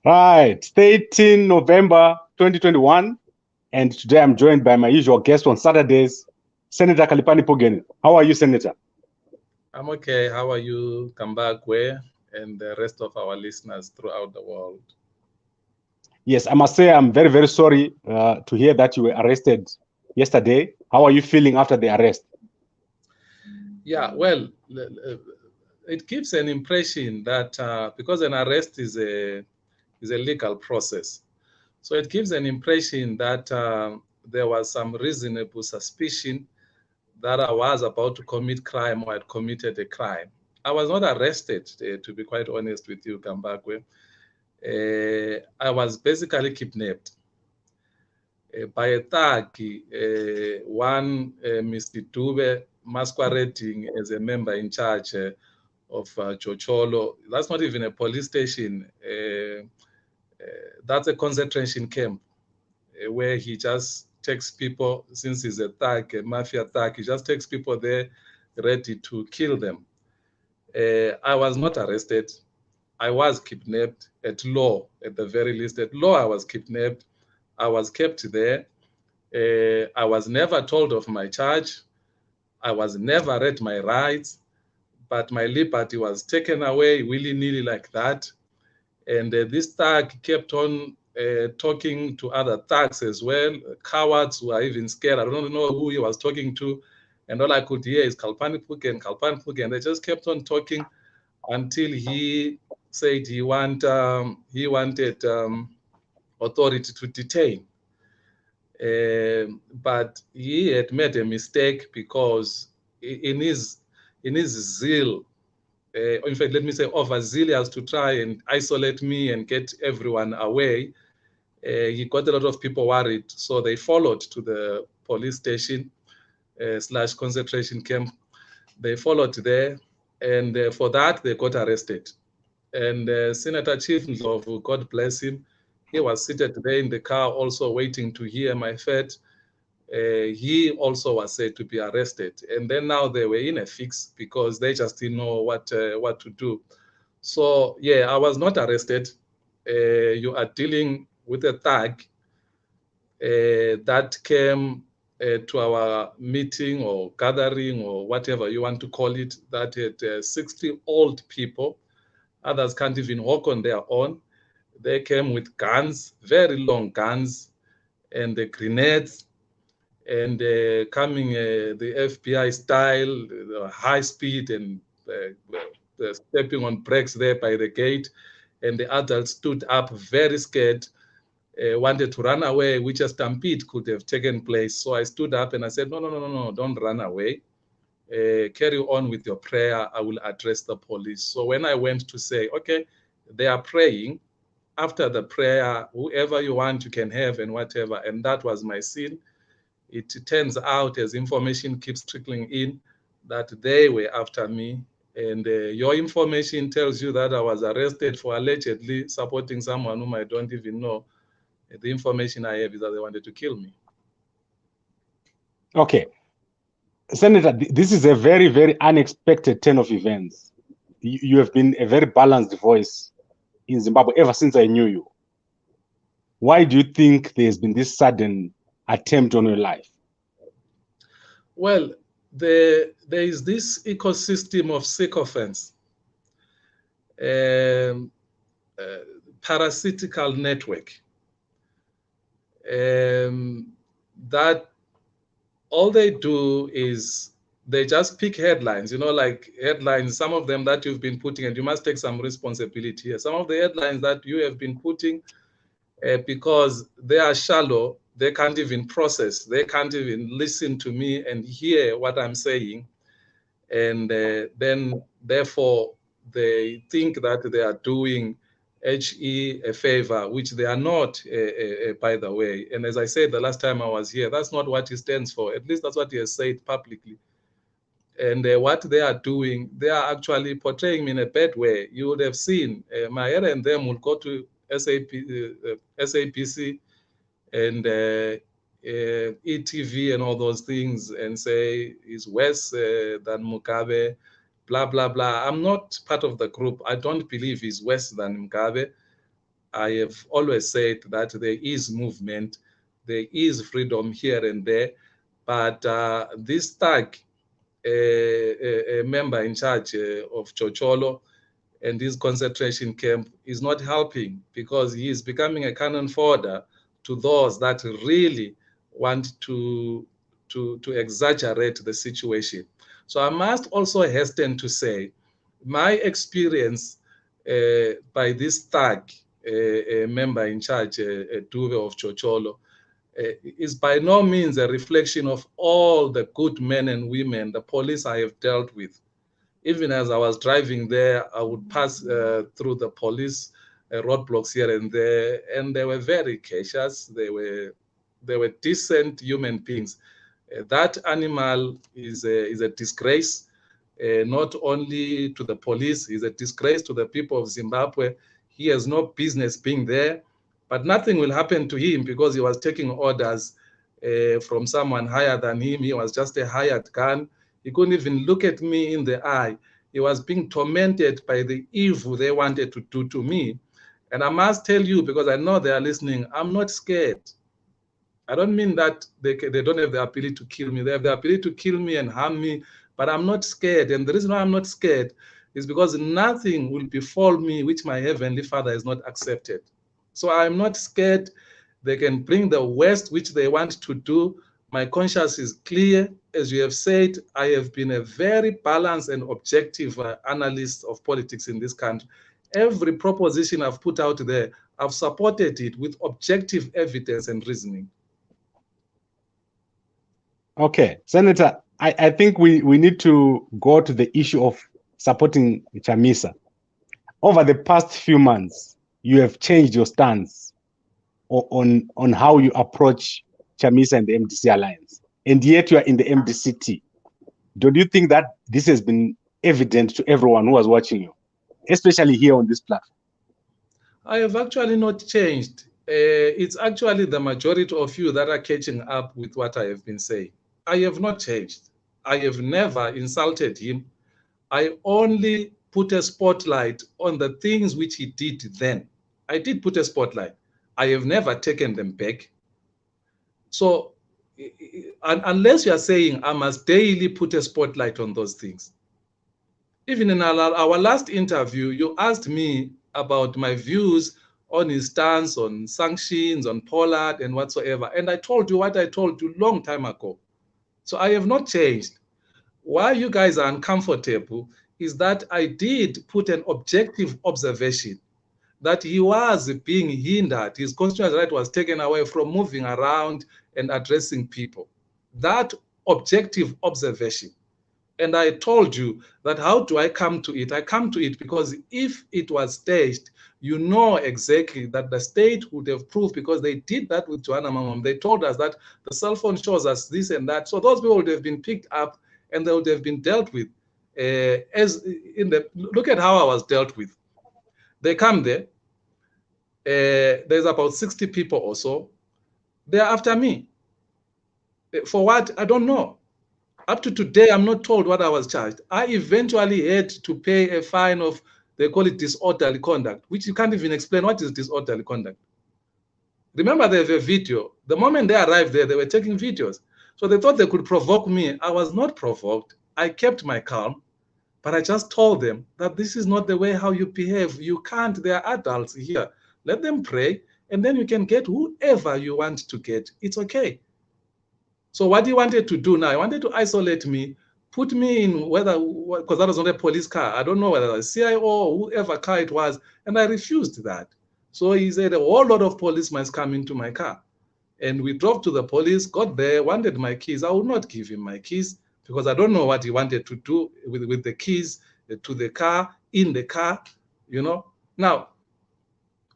Right, 13 November 2021, and today I'm joined by my usual guest on Saturdays, Senator Khaliphani Phugeni. How are you, Senator? I'm okay. How are you, Kambagwe, and the rest of our listeners throughout the world? Yes, I must say I'm very, very sorry to hear that you were arrested yesterday. How are you feeling after the arrest? Yeah, well, it gives an impression that because an arrest is a legal process, so it gives an impression that there was some reasonable suspicion that I was about to commit crime or had committed a crime. I was not arrested, to be quite honest with you, Kambagwe. I was basically kidnapped by a thug, one Mr. Dube masquerading as a member in charge of Chocholo. That's not even a police station. That's a concentration camp where he just takes people, since he's a thug, a mafia thug, he just takes people there ready to kill them. I was not arrested. I was kidnapped at law, at the very least. At law, I was kidnapped. I was kept there. I was never told of my charge. I was never read my rights, but my liberty was taken away willy-nilly like that. And this thug kept on talking to other thugs as well, cowards who are even scared. I don't know who he was talking to. And all I could hear is Khaliphani Phugeni, Khaliphani Phugeni. They just kept on talking until he said he wanted authority to detain. But he had made a mistake because in his zeal, in fact, let me say overzealous to try and isolate me and get everyone away, he got a lot of people worried. So they followed to the police station slash concentration camp. They followed there, and for that they got arrested. And Senator Chief Ndlovu, God bless him, he was seated there in the car also waiting to hear my fate. He also was said to be arrested. And then now they were in a fix because they just didn't know what to do. So, yeah, I was not arrested. You are dealing with a thug that came to our meeting or gathering or whatever you want to call it, that had 60 old people. Others can't even walk on their own. They came with guns, very long guns, and the grenades, and coming the FBI style, high speed, and stepping on brakes there by the gate. And the adults stood up very scared, wanted to run away, which a stampede could have taken place. So I stood up and I said, no, no, no, no, no, don't run away. Carry on with your prayer. I will address the police. So when I went to say, okay, they are praying, after the prayer, whoever you want, you can have and whatever. And that was my sin. It turns out, as information keeps trickling in, that they were after me. And your information tells you that I was arrested for allegedly supporting someone whom I don't even know. The information I have is that they wanted to kill me. Okay. Senator, this is a very, very unexpected turn of events. You have been a very balanced voice in Zimbabwe ever since I knew you. Why do you think there's been this sudden attempt on your life? Well, there is this ecosystem of sycophants, parasitical network, that all they do is they just pick headlines, like headlines, some of them that you've been putting, and you must take some responsibility here. Some of the headlines that you have been putting, because they are shallow, they can't even process, they can't even listen to me and hear what I'm saying. And then, therefore, they think that they are doing HE a favor, which they are not, by the way. And as I said the last time I was here, that's not what he stands for. At least that's what he has said publicly. And what they are doing, they are actually portraying me in a bad way. You would have seen Maher and them will go to SAPC and ETV and all those things and say he's worse than Mugabe, blah, blah, blah. I'm not part of the group. I don't believe he's worse than Mugabe. I have always said that there is movement, there is freedom here and there, but this thug, a member in charge of Chocholo and his concentration camp, is not helping, because he is becoming a cannon fodder to those that really want to exaggerate the situation. So I must also hasten to say, my experience by this thug, a member in charge, Duve of Chocholo, is by no means a reflection of all the good men and women, the police I have dealt with. Even as I was driving there, I would pass through the police roadblocks here and there, and they were very cautious. They were decent human beings. That animal is a disgrace, not only to the police, he's a disgrace to the people of Zimbabwe. He has no business being there, but nothing will happen to him because he was taking orders from someone higher than him. He was just a hired gun. He couldn't even look at me in the eye. He was being tormented by the evil they wanted to do to me. And I must tell you, because I know they are listening, I'm not scared. I don't mean that they don't have the ability to kill me. They have the ability to kill me and harm me, but I'm not scared. And the reason why I'm not scared is because nothing will befall me which my Heavenly Father has not accepted. So I'm not scared. They can bring the worst which they want to do. My conscience is clear. As you have said, I have been a very balanced and objective analyst of politics in this country. Every proposition I've put out there, I've supported it with objective evidence and reasoning. Okay, Senator, I think we need to go to the issue of supporting Chamisa. Over the past few months, you have changed your stance on how you approach Chamisa and the MDC alliance, and yet you are in the MDCT. Don't you think that this has been evident to everyone who was watching you, especially here on this platform? I have actually not changed. It's actually the majority of you that are catching up with what I have been saying. I have not changed. I have never insulted him. I only put a spotlight on the things which he did then. I did put a spotlight. I have never taken them back. So unless you are saying I must daily put a spotlight on those things. Even in our last interview, you asked me about my views on his stance on sanctions, on Pollard and whatsoever. And I told you what I told you long time ago. So I have not changed. Why you guys are uncomfortable is that I did put an objective observation that he was being hindered. His constitutional right was taken away from moving around and addressing people. That objective observation. And I told you that how do I come to it? I come to it because if it was staged, you know exactly that the state would have proved, because they did that with Joanna Mamam. They told us that the cell phone shows us this and that. So those people would have been picked up and they would have been dealt with. Look at how I was dealt with. They come there. There's about 60 people or so. They're after me. For what? I don't know. Up to today, I'm not told what I was charged. I eventually had to pay a fine of, they call it disorderly conduct, which you can't even explain what is disorderly conduct. Remember, they have a video. The moment they arrived there, they were taking videos. So they thought they could provoke me. I was not provoked. I kept my calm, but I just told them that this is not the way how you behave. You can't. They are adults here. Let them pray, and then you can get whoever you want to get. It's okay. So what he wanted to do now, he wanted to isolate me, put me in because that was not a police car. I don't know whether it was CIO or whoever car it was, and I refused that. So he said a whole lot of police must come into my car. And we drove to the police, got there, wanted my keys. I would not give him my keys because I don't know what he wanted to do with the keys to the car, in the car, you know. Now,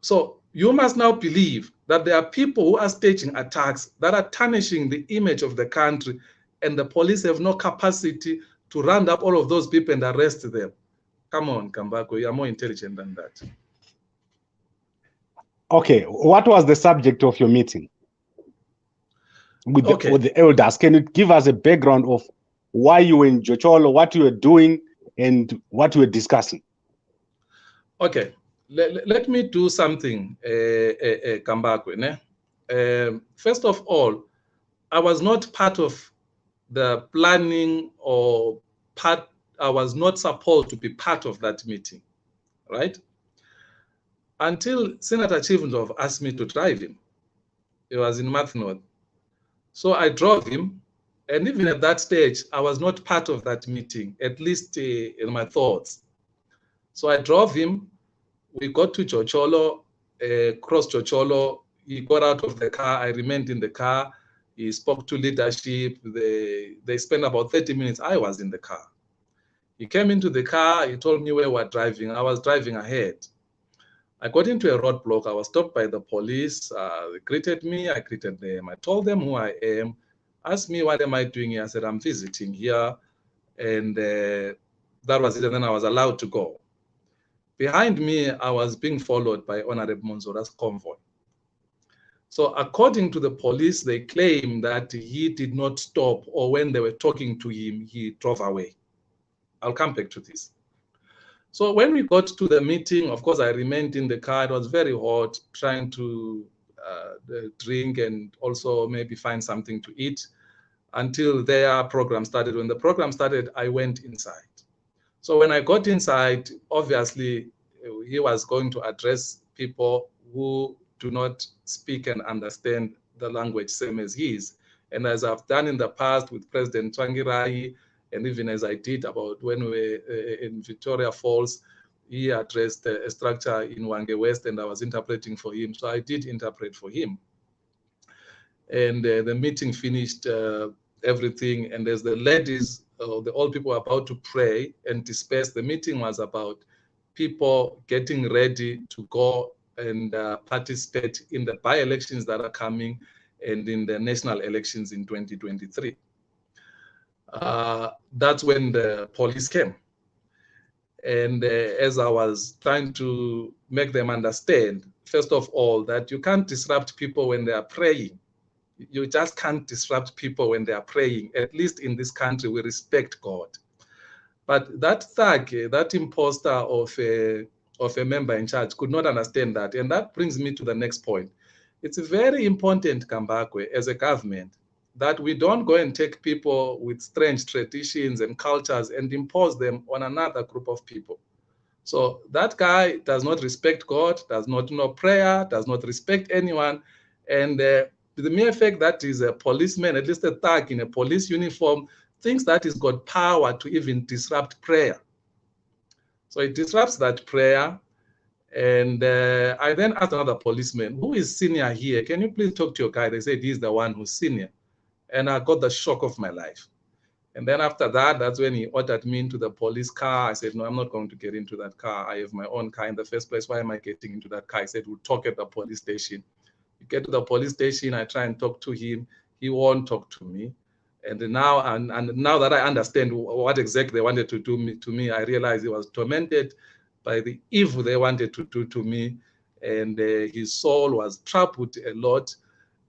so you must now believe that there are people who are staging attacks that are tarnishing the image of the country, and the police have no capacity to round up all of those people and arrest them. Come on, Kambako, you are more intelligent than that. Okay, what was the subject of your meeting with the elders? Can you give us a background of why you were in Jocholo, what you were doing, and what you were discussing? Okay. let me do something, Kambakwe. Ne? First of all, I was not part of the planning or I was not supposed to be part of that meeting, right? Until Senator Chivundov asked me to drive him. He was in Math North. So I drove him. And even at that stage, I was not part of that meeting, at least in my thoughts. So I drove him. We got to Chocholo, crossed Chocholo. He got out of the car. I remained in the car. He spoke to leadership. They spent about 30 minutes. I was in the car. He came into the car. He told me where we were driving. I was driving ahead. I got into a roadblock. I was stopped by the police. They greeted me. I greeted them. I told them who I am. Asked me, what am I doing here? I said, I'm visiting here. And that was it. And then I was allowed to go. Behind me, I was being followed by Honorable Monzora's convoy. So according to the police, they claim that he did not stop, or when they were talking to him, he drove away. I'll come back to this. So when we got to the meeting, of course, I remained in the car. It was very hot, trying to drink and also maybe find something to eat until their program started. When the program started, I went inside. So when I got inside, obviously, he was going to address people who do not speak and understand the language same as his. And as I've done in the past with President Twangirai, and even as I did about when we were in Victoria Falls, he addressed a structure in Wange West, and I was interpreting for him. So I did interpret for him. And the meeting finished everything. And as the ladies, the old people were about to pray and disperse, the meeting was about people getting ready to go and participate in the by-elections that are coming and in the national elections in 2023. That's when the police came. And as I was trying to make them understand, first of all, that you can't disrupt people when they are praying. You just can't disrupt people when they are praying. At least in this country, we respect God. But that thug, that imposter of a member in charge could not understand that. And that brings me to the next point. It's very important, Kambakwe, as a government, that we don't go and take people with strange traditions and cultures and impose them on another group of people. So that guy does not respect God, does not know prayer, does not respect anyone. And the mere fact that he's a policeman, at least a thug in a police uniform, thinks that he's got power to even disrupt prayer. So it disrupts that prayer. And I then asked another policeman, who is senior here? Can you please talk to your guy? They said he's the one who's senior. And I got the shock of my life. And then after that, that's when he ordered me into the police car. I said, no, I'm not going to get into that car. I have my own car in the first place. Why am I getting into that car? He said, we'll talk at the police station. You get to the police station, I try and talk to him. He won't talk to me. And now, and now that I understand what exactly they wanted to do to me, I realized he was tormented by the evil they wanted to do to me. And his soul was troubled a lot.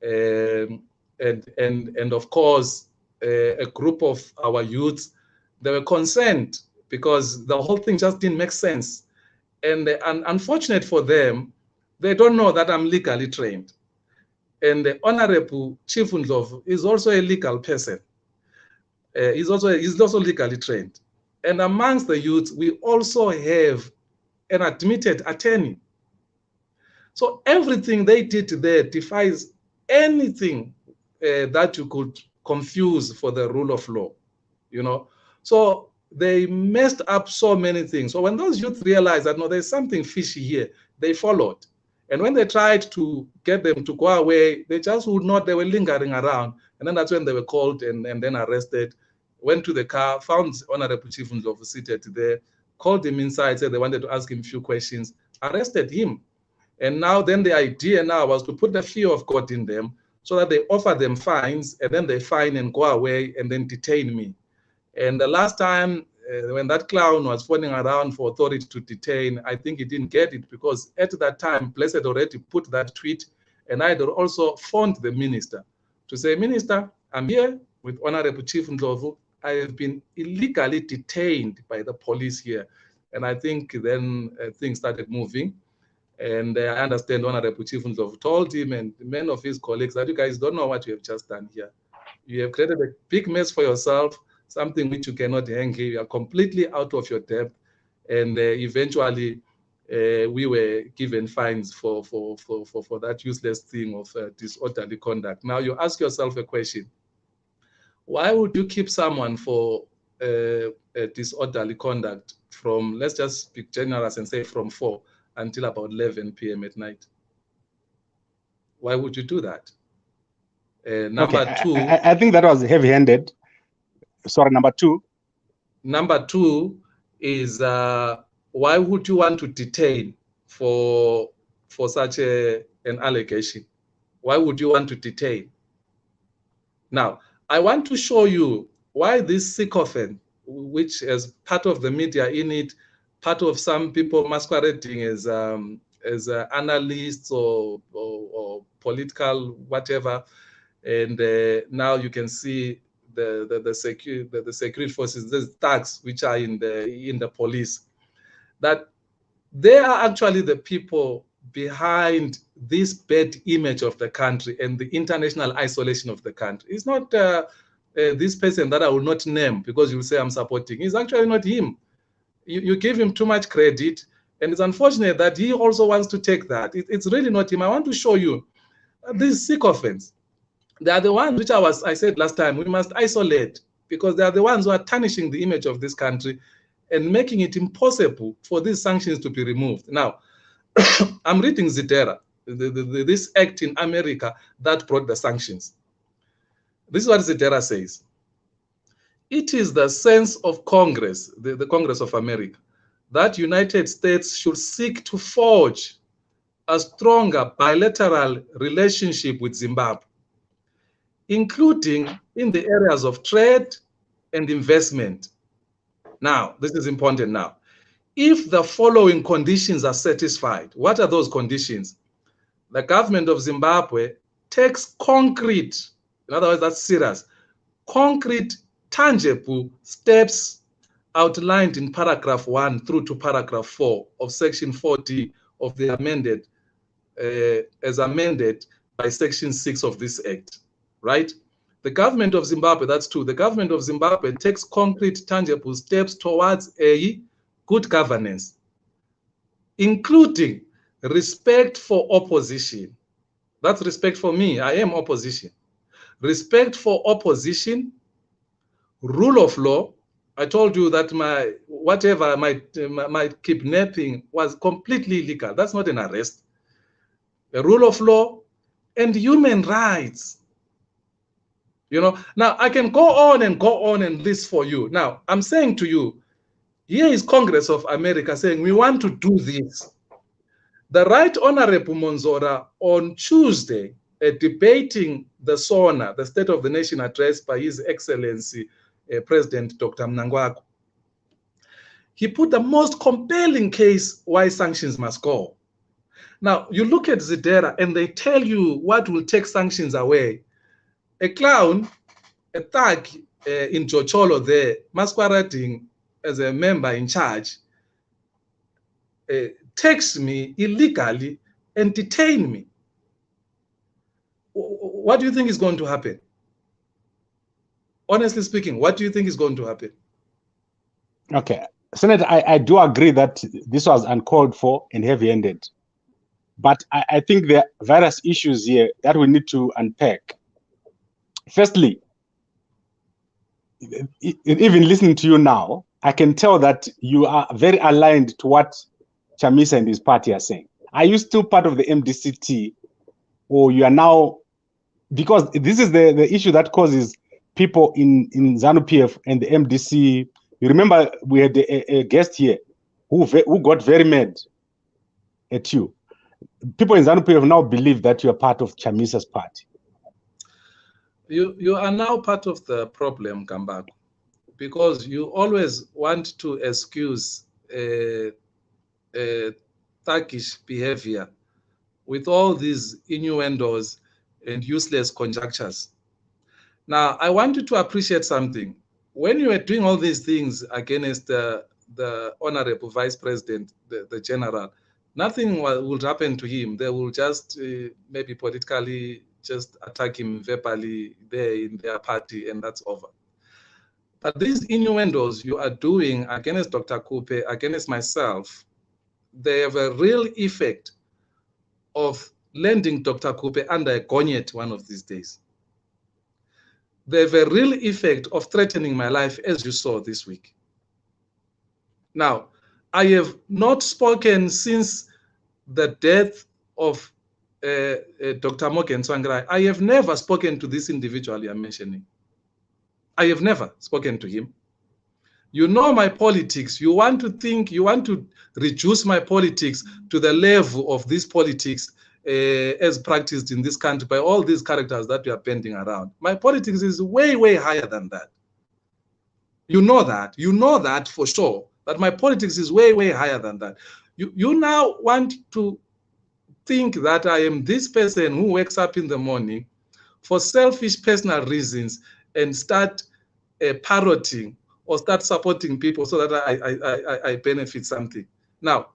And of course, a group of our youths, they were concerned because the whole thing just didn't make sense. And unfortunate for them, they don't know that I'm legally trained. And the Honorable Chief Ndlovu is also a legal person. He's also legally trained. And amongst the youths, we also have an admitted attorney. So everything they did there defies anything that you could confuse for the rule of law, you know. So they messed up so many things. So when those youth realized that, no, there's something fishy here, they followed. And when they tried to get them to go away, they just would not, they were lingering around. And then that's when they were called and then arrested, went to the car, found Honorable Chief Ndlovu seated there, called him inside, said they wanted to ask him a few questions, arrested him. And now then the idea now was to put the fear of God in them so that they offer them fines and then they fine and go away and then detain me. And the last time when that clown was phoning around for authority to detain, I think he didn't get it because at that time, Blessed had already put that tweet and I had also phoned the minister to say, Minister, I'm here with Honorable Chief Ndlovu. I have been illegally detained by the police here. And I think then things started moving. And I understand Honorable Chief Ndlovu told him and many of his colleagues that you guys don't know what you have just done here. You have created a big mess for yourself, something which you cannot hang here. You are completely out of your depth. And eventually, we were given fines for that useless thing of disorderly conduct. Now you ask yourself a question. Why would you keep someone for disorderly conduct from, let's just be generous and say from 4 until about 11 p.m. at night? Why would you do that? Number okay, two. I think that was heavy-handed. Sorry, number 2. Number 2 is why would you want to detain for such an allegation? Why would you want to detain? Now, I want to show you why this sycophant, which as part of the media in it, part of some people masquerading as analysts or political whatever, and now you can see the security forces, the thugs which are in the police, that they are actually the people behind this bad image of the country and the international isolation of the country. It's not this person that I will not name because you'll say I'm supporting. It's actually not him. You give him too much credit, and it's unfortunate that he also wants to take that. It's really not him. I want to show you these sycophants. They are the ones which I said last time, we must isolate, because they are the ones who are tarnishing the image of this country and making it impossible for these sanctions to be removed. Now, I'm reading Zidera, this act in America that brought the sanctions. This is what Zidera says. It is the sense of Congress, the Congress of America, that United States should seek to forge a stronger bilateral relationship with Zimbabwe, including in the areas of trade and investment. Now, this is important now. If the following conditions are satisfied, what are those conditions? The government of Zimbabwe takes concrete, in other words, that's serious, concrete, tangible steps outlined in paragraph 1 through to paragraph 4 of section 4D of the amended, as amended by section 6 of this act, right? The government of Zimbabwe, that's 2, the government of Zimbabwe takes concrete, tangible steps towards a good governance, including respect for opposition. That's respect for me. I am opposition. Respect for opposition, rule of law. I told you that my kidnapping was completely illegal. That's not an arrest. The rule of law and human rights. You know, now I can go on and list for you. Now, I'm saying to you, here is Congress of America saying, we want to do this. The Right Honorable Monzora on Tuesday, debating the SONA, the State of the Nation address by His Excellency President Dr. Mnangagwa, he put the most compelling case why sanctions must go. Now, you look at Zidera and they tell you what will take sanctions away. A clown, a thug in Jocholo there, masquerading as a member in charge, takes me illegally and detain me. What do you think is going to happen? Honestly speaking, what do you think is going to happen? Okay, Senator, I do agree that this was uncalled for and heavy-handed. But I think there are various issues here that we need to unpack. Firstly, even listening to you now, I can tell that you are very aligned to what Chamisa and his party are saying. Are you still part of the MDCT, or you are now, because this is the issue that causes people in ZANU-PF and the MDC. You remember we had a guest here who got very mad at you. People in ZANU-PF now believe that you are part of Chamisa's party. You are now part of the problem, Kambako, because you always want to excuse thuggish behavior with all these innuendos and useless conjectures. Now, I want you to appreciate something. When you were doing all these things against the Honorable Vice President, the General, Nothing will happen to him. They will just maybe politically just attack him verbally there in their party, and that's over. But these innuendos you are doing against Dr. Kupe, against myself, they have a real effect of landing Dr. Kupe under a gonyet one of these days. They have a real effect of threatening my life, as you saw this week. Now, I have not spoken since the death of Dr. Morgan Tsvangirai. I have never spoken to this individual you are mentioning. I have never spoken to him. You know my politics. You want to reduce my politics to the level of this politics as practiced in this country by all these characters that we are bending around. My politics is way, way higher than that. You know that. You know that for sure, that my politics is way, way higher than that. You now want to think that I am this person who wakes up in the morning for selfish personal reasons and start parroting or start supporting people so that I benefit something. Now,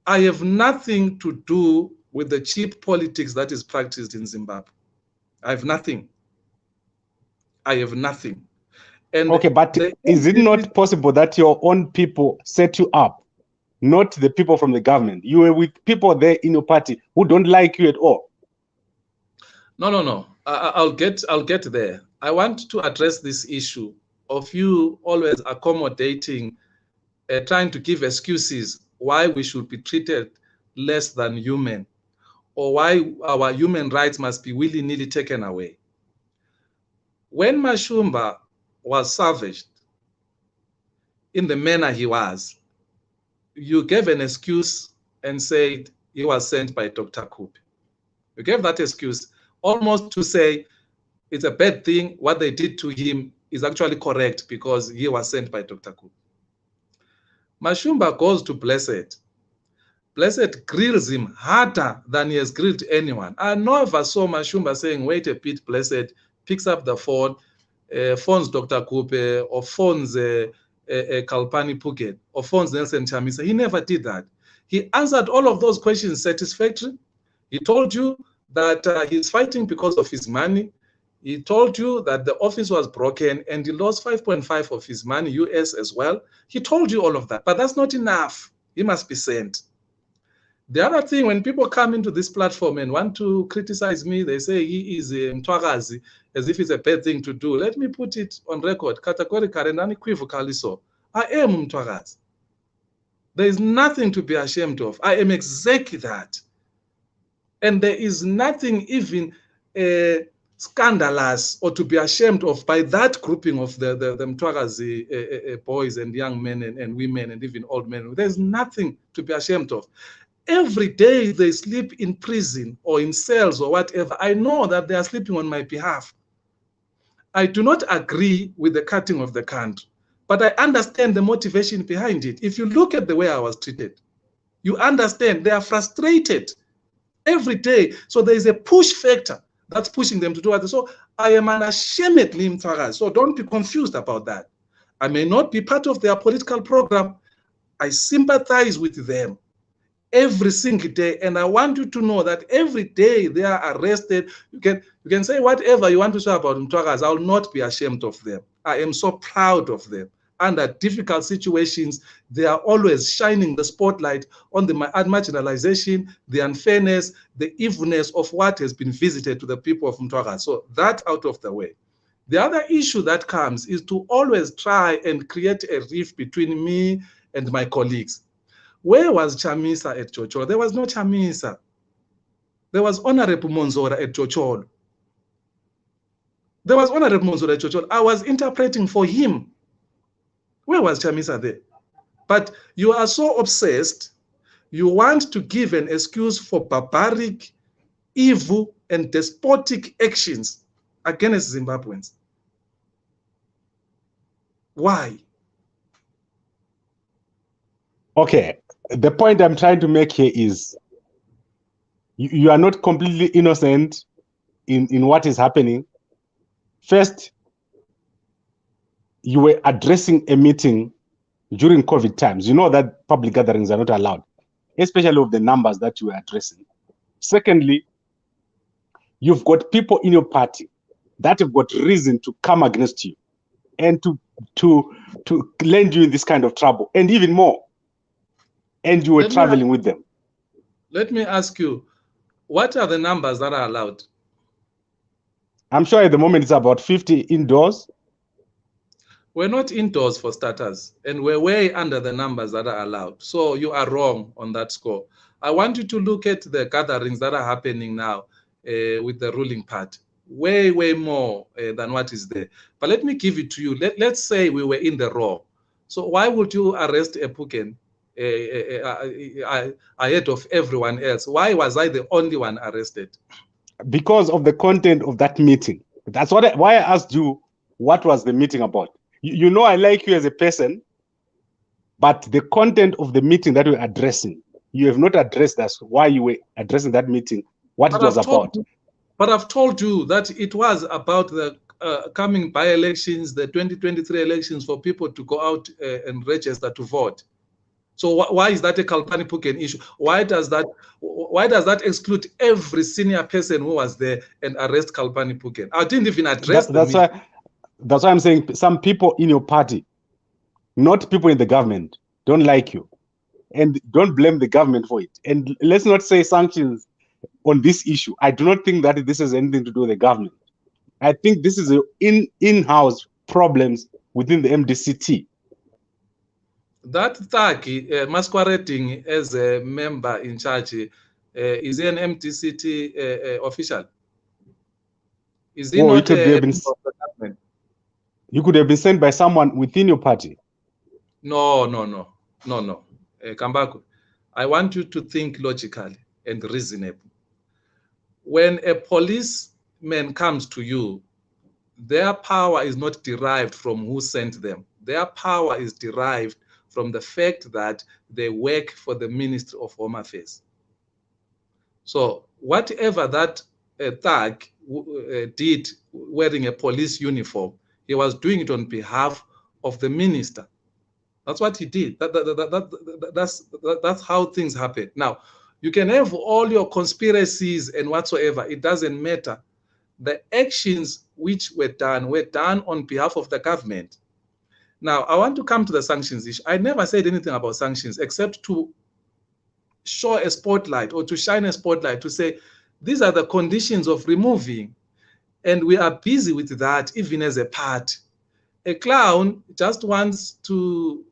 I have nothing to do with the cheap politics that is practiced in Zimbabwe. I have nothing. I have nothing. And okay, but is it not possible that your own people set you up, not the people from the government? You were with people there in your party who don't like you at all. No. I'll get there. I want to address this issue of you always accommodating, trying to give excuses why we should be treated less than human, or why our human rights must be willy-nilly taken away. When Mashumba was savaged in the manner he was, you gave an excuse and said he was sent by Dr. Kupe. You gave that excuse almost to say it's a bad thing. What they did to him is actually correct because he was sent by Dr. Kupe. Mashumba goes to Blessed. Blessed grills him harder than he has grilled anyone. I never saw Mashumba saying, wait a bit, Blessed, picks up the phone, phones Dr. Kupe, or phones Khaliphani Phugeni, or phones Nelson Chamisa. He never did that. He answered all of those questions satisfactorily. He told you that he's fighting because of his money. He told you that the office was broken and he lost 5.5 of his money, US as well. He told you all of that, but that's not enough. He must be sent. The other thing, when people come into this platform and want to criticize me, they say he is a Mtwagazi, as if it's a bad thing to do. Let me put it on record, categorically and unequivocally so. I am Mtwagazi. There is nothing to be ashamed of. I am exactly that. And there is nothing even scandalous or to be ashamed of by that grouping of the Mtwagazi boys and young men and women and even old men. There's nothing to be ashamed of. Every day they sleep in prison or in cells or whatever. I know that they are sleeping on my behalf. I do not agree with the cutting of the country, but I understand the motivation behind it. If you look at the way I was treated, you understand they are frustrated every day. So there is a push factor that's pushing them to do it. So I am unashamedly Mtwagazi. So don't be confused about that. I may not be part of their political program. I sympathize with them every single day, and I want you to know that every day they are arrested. You can say whatever you want to say about Mtwagazi. I will not be ashamed of them. I am so proud of them. Under difficult situations, they are always shining the spotlight on the marginalization, the unfairness, the evilness of what has been visited to the people of Mtwagazi. So that out of the way. The other issue that comes is to always try and create a rift between me and my colleagues. Where was Chamisa at Chocholo? There was no Chamisa. There was Honorable Monzora at Chocholo. There was Honorable Monzora at Chocholo. I was interpreting for him. Where was Chamisa there? But you are so obsessed, you want to give an excuse for barbaric, evil, and despotic actions against Zimbabweans. Why? Okay, the point I'm trying to make here is you are not completely innocent in what is happening. First, you were addressing a meeting during COVID times. You know that public gatherings are not allowed. especially of the numbers that you are addressing. Secondly, you've got people in your party that have got reason to come against you and to land you in this kind of trouble, and even more. And you were traveling with them. Let me ask you, what are the numbers that are allowed? I'm sure at the moment it's about 50 indoors. We're not indoors for starters, and we're way under the numbers that are allowed. So you are wrong on that score. I want you to look at the gatherings that are happening now with the ruling party. Way, way more than what is there. But let me give it to you. Let's say we were in the raw. So why would you arrest a Phugeni ahead of everyone else? Why was I the only one arrested? Because of the content of that meeting. That's why I asked you what was the meeting about. You know I like you as a person, but the content of the meeting that we're addressing, you have not addressed us why you were addressing that meeting, what it was about. But I've told you that it was about the coming by-elections, the 2023 elections, for people to go out and register to vote. So why is that a Khaliphani Phugeni issue? Why does that exclude every senior person who was there and arrest Khaliphani Phugeni? I didn't even address that's why I'm saying some people in your party, not people in the government, don't like you. And don't blame the government for it. And let's not say sanctions on this issue. I do not think that this has anything to do with the government. I think this is in-house problems within the MDCT. That Thaki masquerading as a member in charge, is he an MDCT official? Is he not a member of the government? You could have been sent by someone within your party. No. Kambaku, I want you to think logically and reasonable. When a policeman comes to you, their power is not derived from who sent them. Their power is derived from the fact that they work for the Ministry of Home Affairs. So whatever that thug did wearing a police uniform, he was doing it on behalf of the minister. That's what he did. That's how things happen. Now, you can have all your conspiracies and whatsoever. It doesn't matter. The actions which were done on behalf of the government. Now, I want to come to the sanctions issue. I never said anything about sanctions except to show a spotlight or to shine a spotlight to say, these are the conditions of removing. And we are busy with that even as a party. A clown just wants to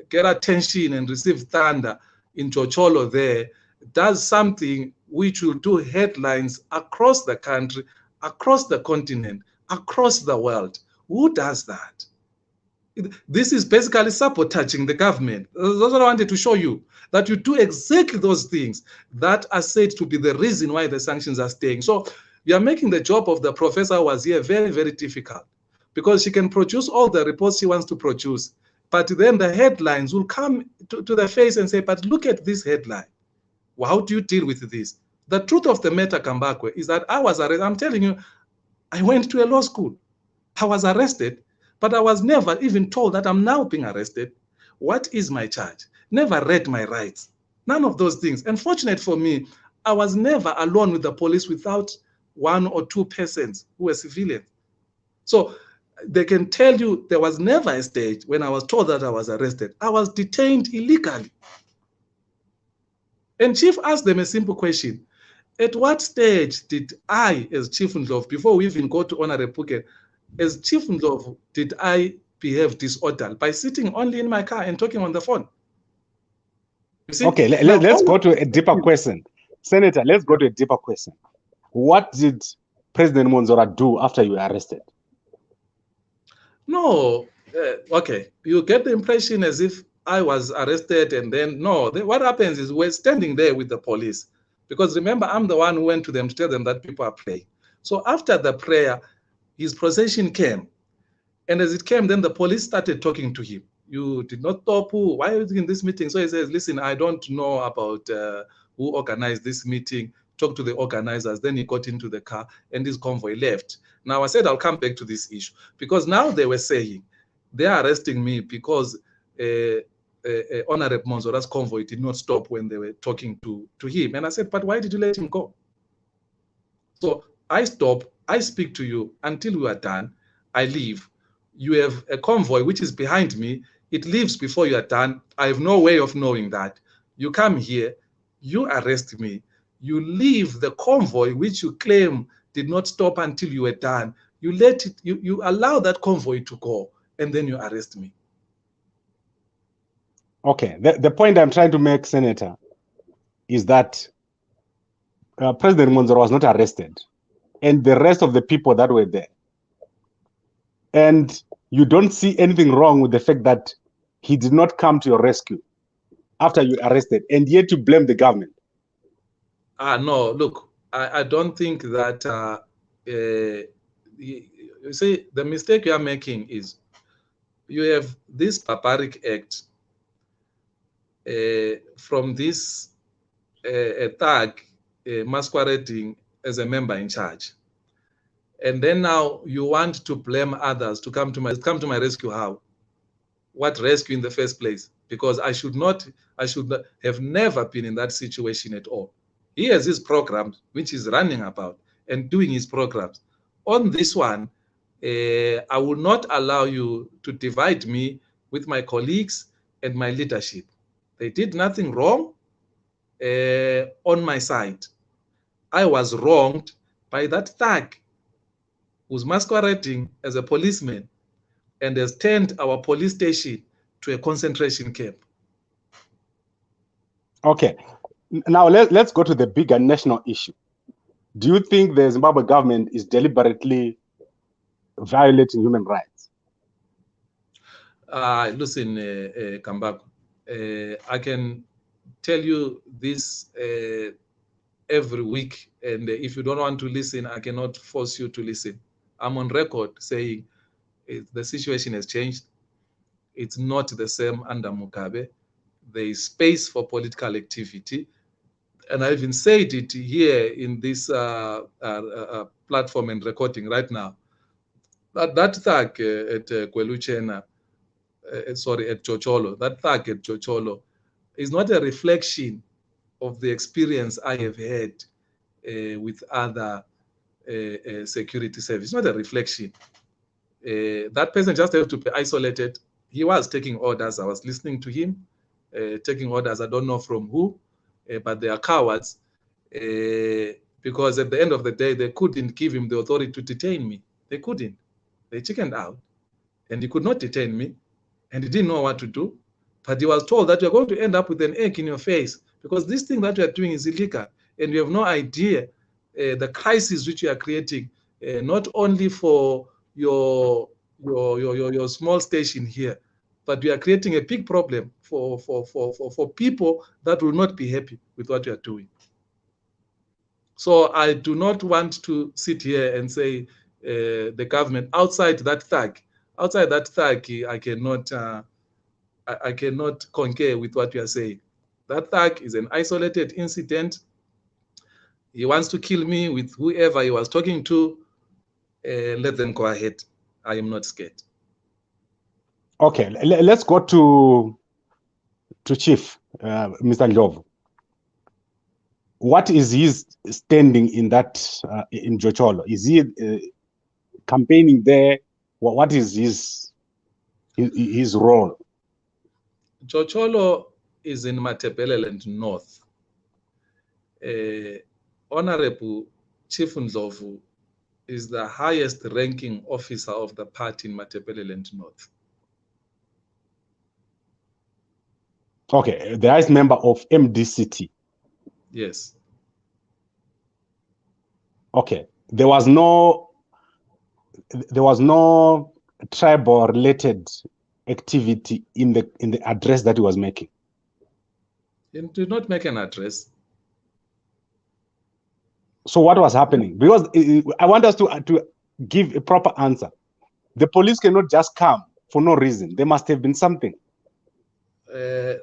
get attention and receive thunder in Chocholo there, does something which will do headlines across the country, across the continent, across the world. Who does that? This is basically sabotaging the government. That's what I wanted to show you, that you do exactly those things that are said to be the reason why the sanctions are staying. So you are making the job of the professor who was here very, very difficult, because she can produce all the reports she wants to produce, but then the headlines will come to the face and say, but look at this headline. Well, how do you deal with this? The truth of the matter, Kambakwe, is that I was arrested. I'm telling you, I went to a law school. I was arrested, but I was never even told that I'm now being arrested. What is my charge? Never read my rights. None of those things. And fortunate for me, I was never alone with the police without one or two persons who were civilians. So they can tell you there was never a stage when I was told that I was arrested. I was detained illegally. And Chief asked them a simple question. At what stage did I, as Chief Ndlovu, before we even go to Honorable Phugeni, as Chief Ndlovu, did I behave disorderly by sitting only in my car and talking on the phone? Okay, let's go to a deeper question. Senator, let's go to a deeper question. What did President Monzora do after you were arrested? No, okay. You get the impression as if I was arrested and then, no. What happens is we're standing there with the police. Because remember, I'm the one who went to them to tell them that people are praying. So after the prayer, his procession came. And as it came, then the police started talking to him. You did not stop. Why are you in this meeting? So he says, listen, I don't know about who organized this meeting. Talk to the organizers. Then he got into the car and his convoy left. Now I said, I'll come back to this issue, because now they were saying they are arresting me because Honorable Monzora's convoy did not stop when they were talking to him. And I said, but why did you let him go? So I stop, I speak to you until we are done, I leave. You have a convoy which is behind me, it leaves before you are done. I have no way of knowing that. You come here, you arrest me, you leave the convoy which you claim did not stop until you were done. You let it, you allow that convoy to go, and then you arrest me. Okay, the point I'm trying to make, Senator, is that President Monzora was not arrested, and the rest of the people that were there. And you don't see anything wrong with the fact that he did not come to your rescue after you arrested, and yet you blame the government. No, look, I don't think that, you see, the mistake you are making is you have this barbaric act from this thug masquerading as a member in charge. And then now you want to blame others to come to my rescue. How? What rescue in the first place? Because I should have never been in that situation at all. He has his programs, which is running about and doing his programs. On this one, I will not allow you to divide me with my colleagues and my leadership. They did nothing wrong on my side. I was wronged by that thug who's masquerading as a policeman and has turned our police station to a concentration camp. Okay, now let's go to the bigger national issue. Do you think the Zimbabwe government is deliberately violating human rights? Listen, Kambako, I can tell you this every week, and if you don't want to listen, I cannot force you to listen. I'm on record saying the situation has changed. It's not the same under Mugabe. There is space for political activity. And I even said it here in this platform and recording right now. That thug at Kweluchena, at Chocholo, that thug at Chocholo is not a reflection of the experience I have had with other security services. It's not a reflection. That person just have to be isolated. He was taking orders. I was listening to him, taking orders. I don't know from who, but they are cowards because at the end of the day, they couldn't give him the authority to detain me. They couldn't. They chickened out, and he could not detain me, and he didn't know what to do. But he was told that you're going to end up with an egg in your face because this thing that you're doing is illegal, and you have no idea the crisis which you are creating, not only for your small station here, but we are creating a big problem for people that will not be happy with what you are doing. So I do not want to sit here and say the government outside that thug, I cannot concur with what you are saying. That thug is an isolated incident. He wants to kill me with whoever he was talking to. Let them go ahead. I am not scared. Okay, let's go to Chief, Mr. Ndlovu. What is his standing in that in Jocholo? Is he campaigning there? What is his role? Jocholo is in Matebeleland North. Honorable Chief Ndlovu is the highest ranking officer of the party in Matebeleland North. Okay, the highest member of MDCT. Yes. Okay, there was no tribal related activity in the address that he was making. He did not make an address. So what was happening? Because I want us to give a proper answer. The police cannot just come for no reason. There must have been something.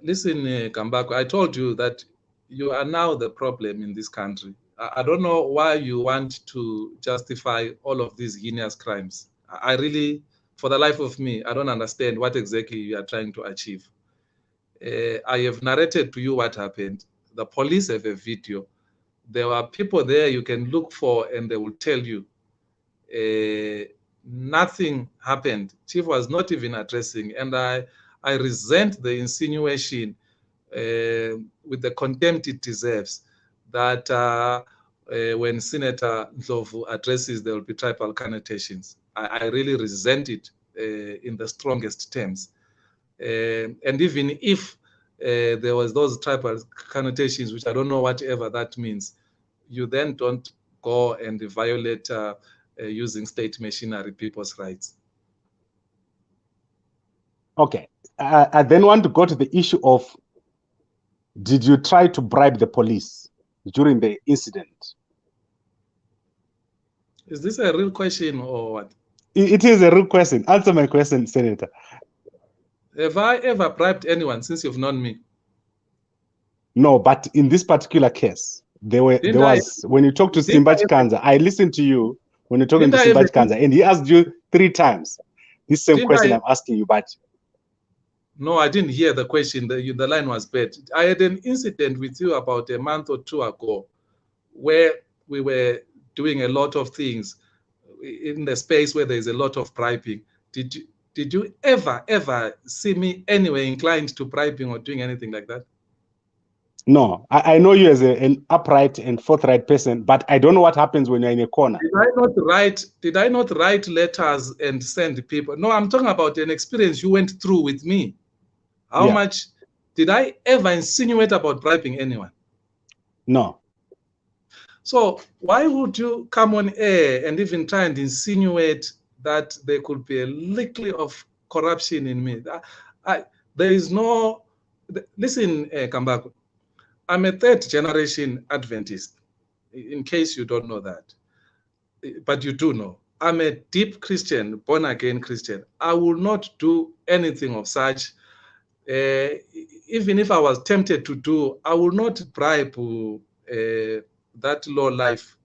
Listen, Kambako, I told you that you are now the problem in this country. I don't know why you want to justify all of these heinous crimes. I really, for the life of me, I don't understand what exactly you are trying to achieve. I have narrated to you what happened. The police have a video. There were people there you can look for, and they will tell you. Nothing happened. Chief was not even addressing, and I resent the insinuation with the contempt it deserves that when Senator Ndlovu addresses, there will be tribal connotations. I really resent it in the strongest terms. And even if there was those tribal connotations, which I don't know whatever that means, you then don't go and violate using state machinery people's rights. Okay. I then want to go to the issue of, did you try to bribe the police during the incident? Is this a real question or what? It is a real question. Answer my question, Senator. Have I ever bribed anyone since you've known me? No, but in this particular case, when you talk to Simba Chikanza, I listened to you when you're talking to Simba Chikanza, and he asked you 3 times this same question I'm asking you, but... No, I didn't hear the question. The line was bad. I had an incident with you about a month or 2 ago where we were doing a lot of things in the space where there's a lot of bribing. Did you ever see me anywhere inclined to bribing or doing anything like that? No, I know you as an upright and forthright person, but I don't know what happens when you're in a corner. Did I not write letters and send people? No, I'm talking about an experience you went through with me. How much did I ever insinuate about bribing anyone? No. So why would you come on air and even try and insinuate that there could be a little of corruption in me? There is no... Listen, Kambako, I'm a 3rd generation Adventist, in case you don't know that. But you do know. I'm a deep Christian, born-again Christian. I will not do anything of such. Even if I was tempted to do, I will not bribe that low-life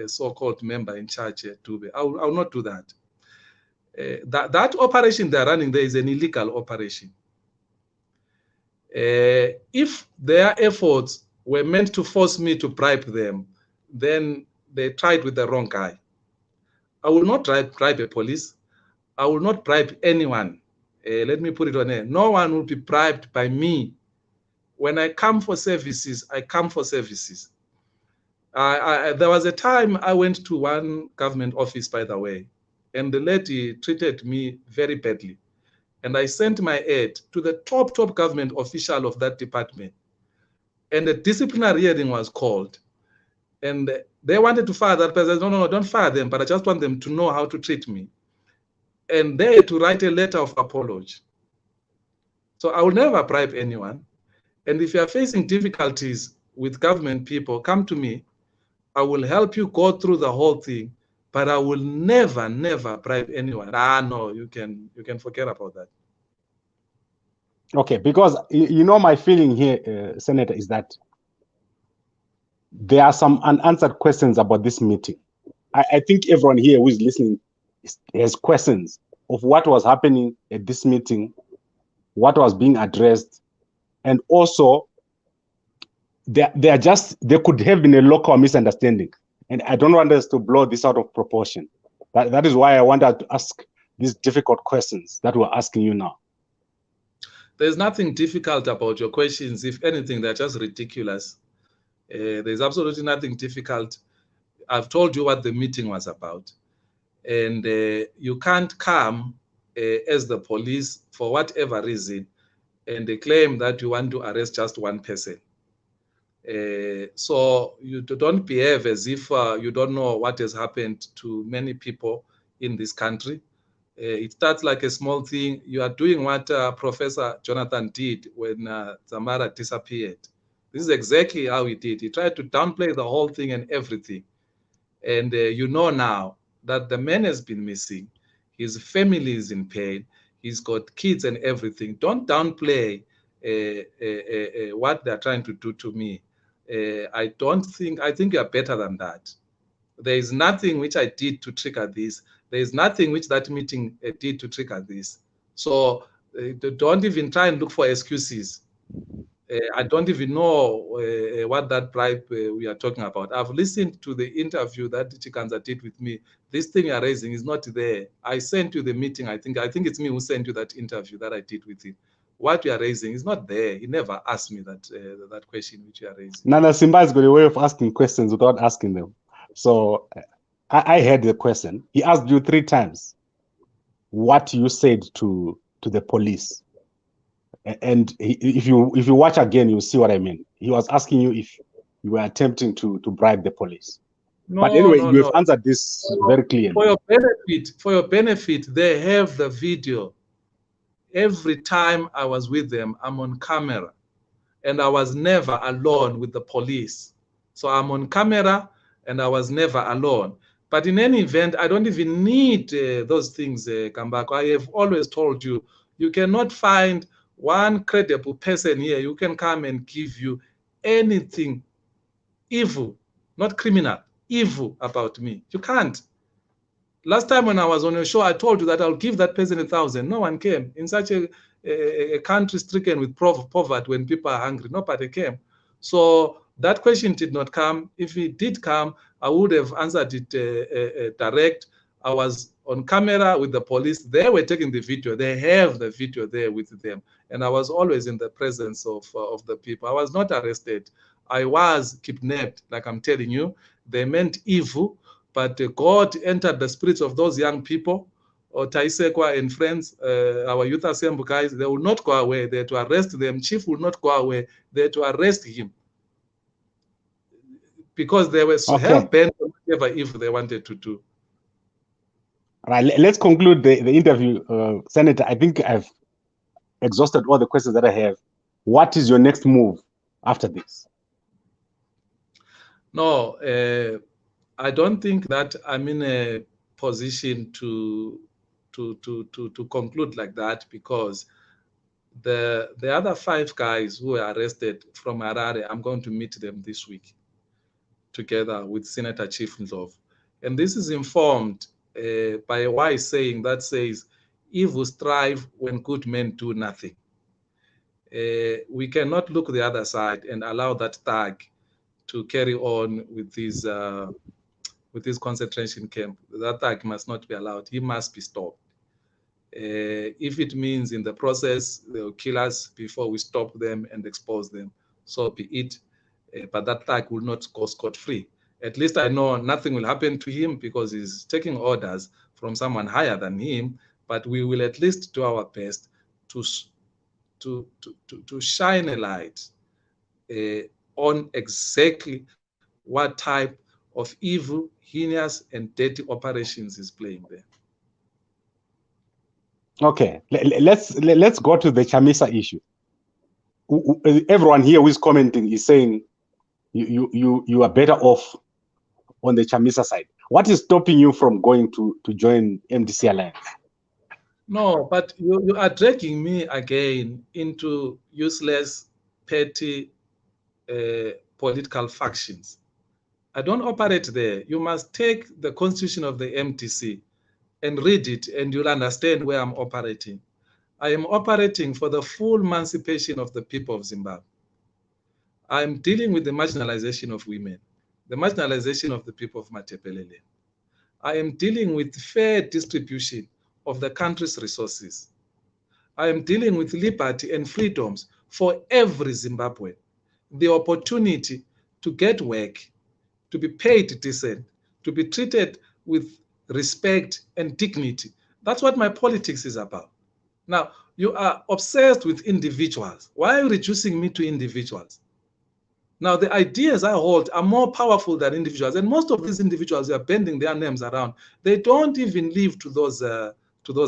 so-called member in charge to be. I will not do that. That operation they're running there is an illegal operation. If their efforts were meant to force me to bribe them, then they tried with the wrong guy. I will not bribe a police. I will not bribe anyone. Let me put it on air. No one will be bribed by me. When I come for services, I come for services. There was a time I went to one government office, by the way, and the lady treated me very badly. And I sent my aid to the top government official of that department. And a disciplinary hearing was called. And they wanted to fire that person. No, don't fire them, but I just want them to know how to treat me. And they had to write a letter of apology. So I will never bribe anyone. And if you are facing difficulties with government people, come to me. I will help you go through the whole thing, but I will never bribe anyone. No, you can forget about that. Okay, because you know my feeling here, Senator, is that there are some unanswered questions about this meeting. I think everyone here who is listening has questions of what was happening at this meeting, what was being addressed, and also there could have been a local misunderstanding. And I don't want us to blow this out of proportion. That is why I wanted to ask these difficult questions that we're asking you now. There's nothing difficult about your questions. If anything, they're just ridiculous. There's absolutely nothing difficult. I've told you what the meeting was about. And you can't come as the police for whatever reason and they claim that you want to arrest just one person. So you don't behave as if you don't know what has happened to many people in this country. It starts like a small thing. You are doing what Professor Jonathan did when Zamara disappeared. This is exactly how he did. He tried to downplay the whole thing and everything. And you know now that the man has been missing. His family is in pain. He's got kids and everything. Don't downplay what they're trying to do to me. I think you're better than that. There is nothing which I did to trigger this. There is nothing which that meeting did to trigger this. So Don't even try and look for excuses. I don't even know what that bribe we are talking about. I've listened to the interview that Chikanza did with me. This thing you're raising is not there. I sent you the meeting. I think it's me who sent you that interview that I did with him. What you are raising is not there. He never asked me that that question which you are raising. Nana Simba has got a way of asking questions without asking them. So I heard the question. He asked you 3 times what you said to the police. And if you watch again, you'll see what I mean. He was asking you if you were attempting to bribe the police. No, but anyway, no, you have no. answered this very clearly. For your benefit, they have the video. Every time I was with them, I'm on camera, and I was never alone with the police. So I'm on camera, and I was never alone. But in any event, I don't even need those things, Kambako. I have always told you, you cannot find one credible person here who can come and give you anything evil, not criminal, evil about me. You can't. Last time when I was on your show, I told you that I'll give that person 1,000. No one came. In such a country stricken with poverty, when people are hungry, nobody came. So that question did not come. If it did come, I would have answered it direct. I was on camera with the police. They were taking the video. They have the video there with them. And I was always in the presence of the people. I was not arrested. I was kidnapped, like I'm telling you. They meant evil. But God entered the spirits of those young people, or Taisekwa and friends, our youth assembly guys. They will not go away. They to arrest them. Chief will not go away. They to arrest him, because they were so hell-bent on whatever evil they wanted to do. All right, let's conclude the interview. Senator, I think I've exhausted all the questions that I have. What is your next move after this? No, I don't think that I'm in a position to conclude like that, because the other 5 guys who were arrested from Harare, I'm going to meet them this week together with Senator Chief Ndlovu. And this is informed by a wise saying that says, evil strive when good men do nothing. We cannot look the other side and allow that thug to carry on with this concentration camp. That thug must not be allowed. He must be stopped. If it means in the process they'll kill us before we stop them and expose them, so be it. But that thug will not go scot-free. At least I know nothing will happen to him, because he's taking orders from someone higher than him. But we will at least do our best to shine a light on exactly what type of evil, heinous, and dirty operations is playing there. Okay, let's go to the Chamisa issue. Everyone here who is commenting is saying you are better off on the Chamisa side. What is stopping you from going to join MDC Alliance? No, but you are dragging me again into useless, petty political factions. I don't operate there. You must take the constitution of the MDC and read it, and you'll understand where I'm operating. I am operating for the full emancipation of the people of Zimbabwe. I'm dealing with the marginalization of women, the marginalization of the people of Matepelele. I am dealing with fair distribution of the country's resources. I am dealing with liberty and freedoms for every Zimbabwean. The opportunity to get work, to be paid decent, to be treated with respect and dignity. That's what my politics is about. Now, you are obsessed with individuals. Why are you reducing me to individuals? Now, the ideas I hold are more powerful than individuals, and most of these individuals are bending their names around. They don't even live to those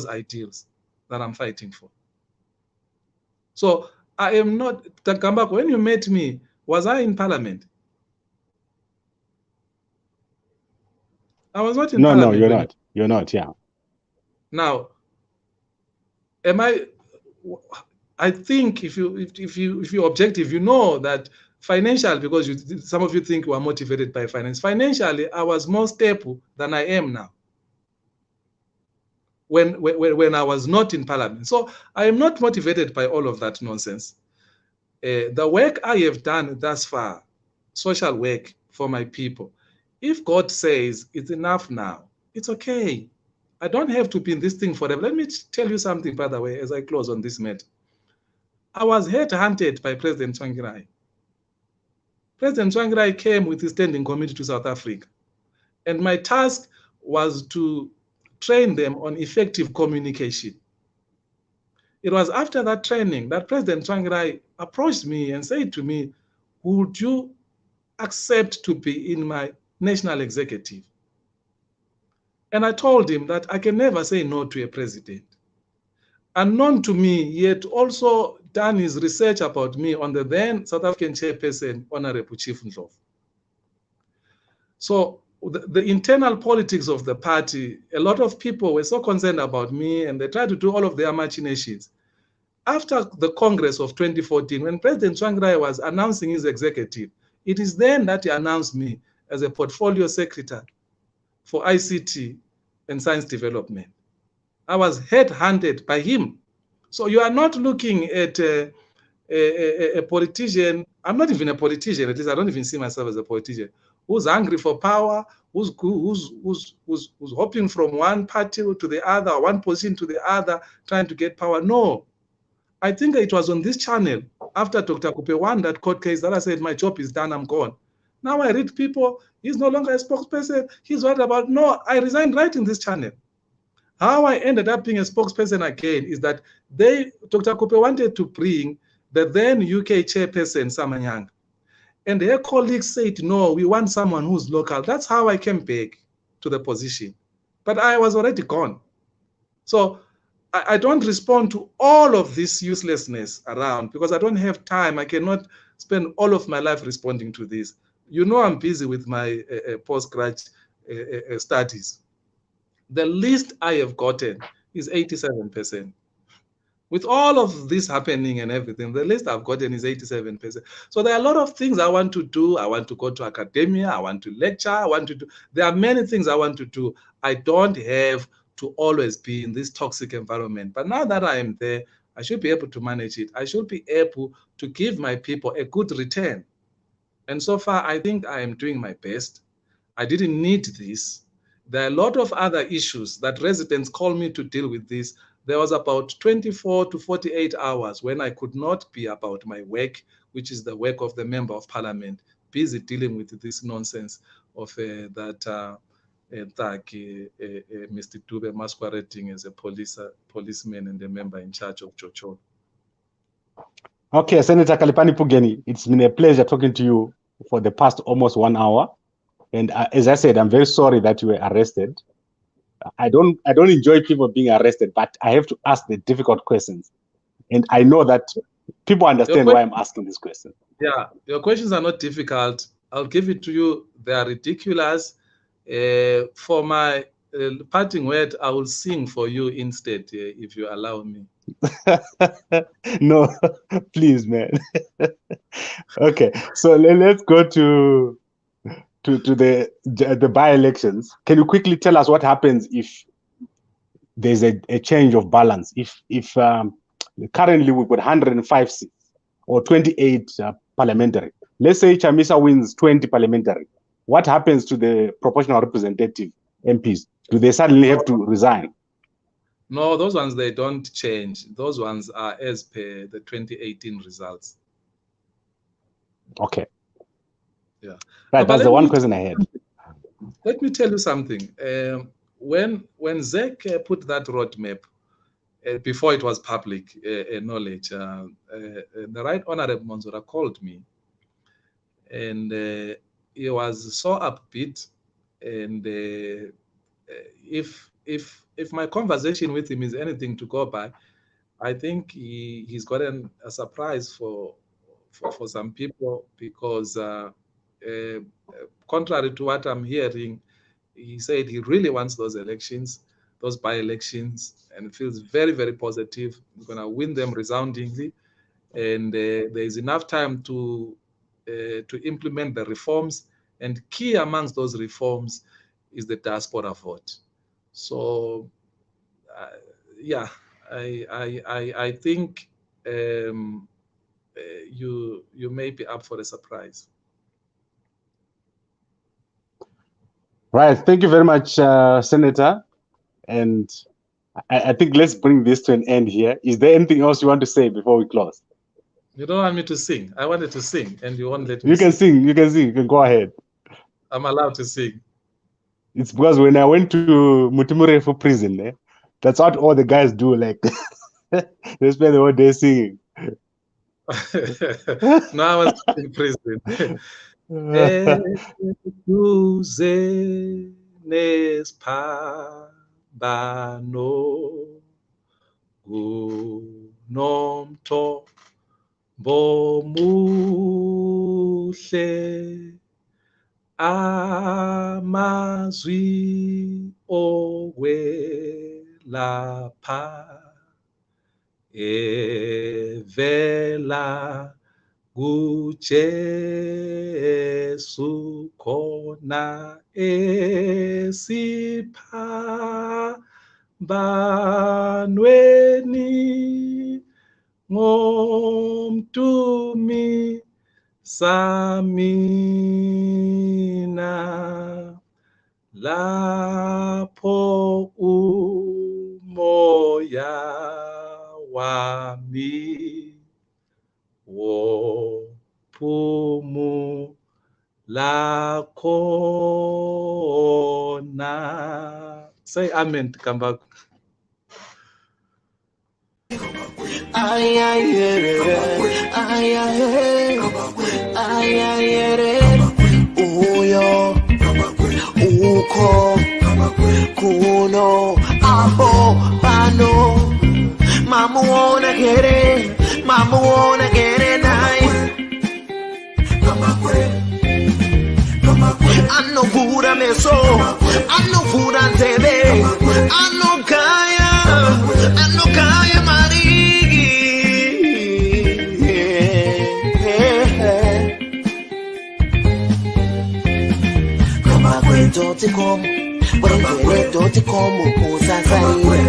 ideals that I'm fighting for. So I am not, Takambako, when you met me, was I in parliament? I was not in parliament. No, you're not. You're not, yeah. Now, I think if you're objective, you know that financially, because some of you think we are motivated by finance. Financially, I was more stable than I am now. when I was not in parliament. So I am not motivated by all of that nonsense. The work I have done thus far, social work for my people, if God says it's enough now, it's okay. I don't have to be in this thing forever. Let me tell you something, by the way, as I close on this matter. I was headhunted by President Tsvangirai. President Tsvangirai came with his standing committee to South Africa. And my task was to train them on effective communication. It was after that training that President Tsvangirai approached me and said to me, would you accept to be in my national executive? And I told him that I can never say no to a president. Unknown to me, he had also done his research about me on the then South African chairperson, Honorable Chief Ndlovu. So the internal politics of the party, a lot of people were so concerned about me and they tried to do all of their machinations. After the Congress of 2014, when President Tsvangirai was announcing his executive, it is then that he announced me as a portfolio secretary for ICT and science development. I was headhunted by him. So you are not looking at a politician. I'm not even a politician, at least I don't even see myself as a politician, who's hungry for power, who's hopping from one party to the other, one position to the other, trying to get power. No. I think it was on this channel, after Dr. Kupe won that court case, that I said, my job is done, I'm gone. Now I read people, he's no longer a spokesperson, he's worried about, no, I resigned right in this channel. How I ended up being a spokesperson again is that Dr. Kupe wanted to bring the then UK chairperson, Samanyang. And her colleagues said, no, we want someone who's local. That's how I came back to the position. But I was already gone. So I don't respond to all of this uselessness around because I don't have time. I cannot spend all of my life responding to this. You know, I'm busy with my postgrad studies. The least I have gotten is 87%. With all of this happening and everything, the least I've gotten is 87%. So there are a lot of things I want to do. I want to go to academia. I want to lecture. There are many things I want to do. I don't have to always be in this toxic environment. But now that I am there, I should be able to manage it. I should be able to give my people a good return. And so far, I think I am doing my best. I didn't need this. There are a lot of other issues that residents call me to deal with this. There was about 24 to 48 hours when I could not be about my work, which is the work of the Member of Parliament, busy dealing with this nonsense of Mr. Dube masquerading as a policeman and a member in charge of Chocho. Okay, Senator Khaliphani Phugeni, it's been a pleasure talking to you for the past almost 1 hour. And as I said, I'm very sorry that you were arrested. I don't enjoy people being arrested, but I have to ask the difficult questions. And I know that people understand why I'm asking this question. Yeah, your questions are not difficult. I'll give it to you. They are ridiculous. For my parting word, I will sing for you instead, if you allow me. No, please, man. Okay, so let's go to the by-elections. Can you quickly tell us what happens if there's a change of balance? If currently we've got 105 seats or 28 parliamentary. Let's say Chamisa wins 20 parliamentary. What happens to the proportional representative MPs? Do they suddenly have to resign? No, those ones, they don't change. Those ones are as per the 2018 results. Okay. Yeah. Right, that's the one question I had. Let me tell you something. When Zek put that roadmap, before it was public knowledge, the Right Honorable Monzora called me, and he was so upbeat. And if my conversation with him is anything to go by, I think he's gotten a surprise for some people, because contrary to what I'm hearing, he said he really wants those elections, those by-elections, and feels very, very positive. He's going to win them resoundingly, and there is enough time to implement the reforms. And key amongst those reforms is the diaspora vote. So yeah, I think you may be up for a surprise. Right. Thank you very much, Senator. And I think let's bring this to an end here. Is there anything else you want to say before we close? You don't want me to sing. I wanted to sing, and you won't let me. You can sing. You can sing. You can go ahead. I'm allowed to sing. It's because when I went to Mutimurefu prison, that's what all the guys do. Like they spend the whole day singing. No, I was in prison. Bomuhle amazwi owelapha evela kuJesu khona esiphambanweni ngomtumi samina lapho umoya wami wophumula khona. Say amen, Kambako. Uyo uko kuno abo bano mamuona kere nai anno pura meso anno pura tebe anno kaya mari Doti como, wengere doti como usasai.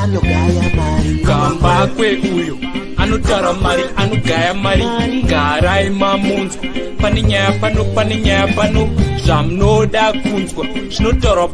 Anogaya mari. Kambakwe uyo, anotara mari, anogaya mari. Garai mamunzwa, paninya pano, zvamunoda kunzwa. Zvinotara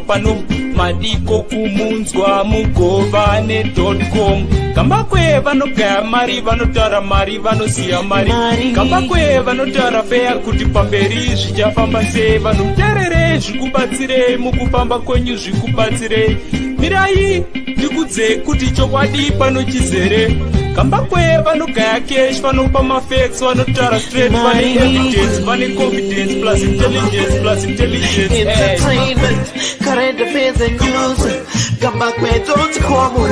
pano, madiko kumunzwa, mugova ne.com. Kambakwe vanogaya mari, vanotara mari, vanosiya mari. Kambakwe vanotara fea kuti pamberi zvichafamba sei. Vanoterere zvikubatsire, mukufamba kwenyu zvikubatsire. Mirai ndikudze kuti chokwadi pano chizere. Kambakwe vanogaya cash, vanopa mafacts, vanotara straight, vane evidence, vane confidence plus intelligence. Entertainment, current affairs and news. Kambakwe doti como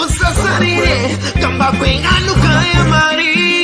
usasarire. Kambakwe anogaya mari.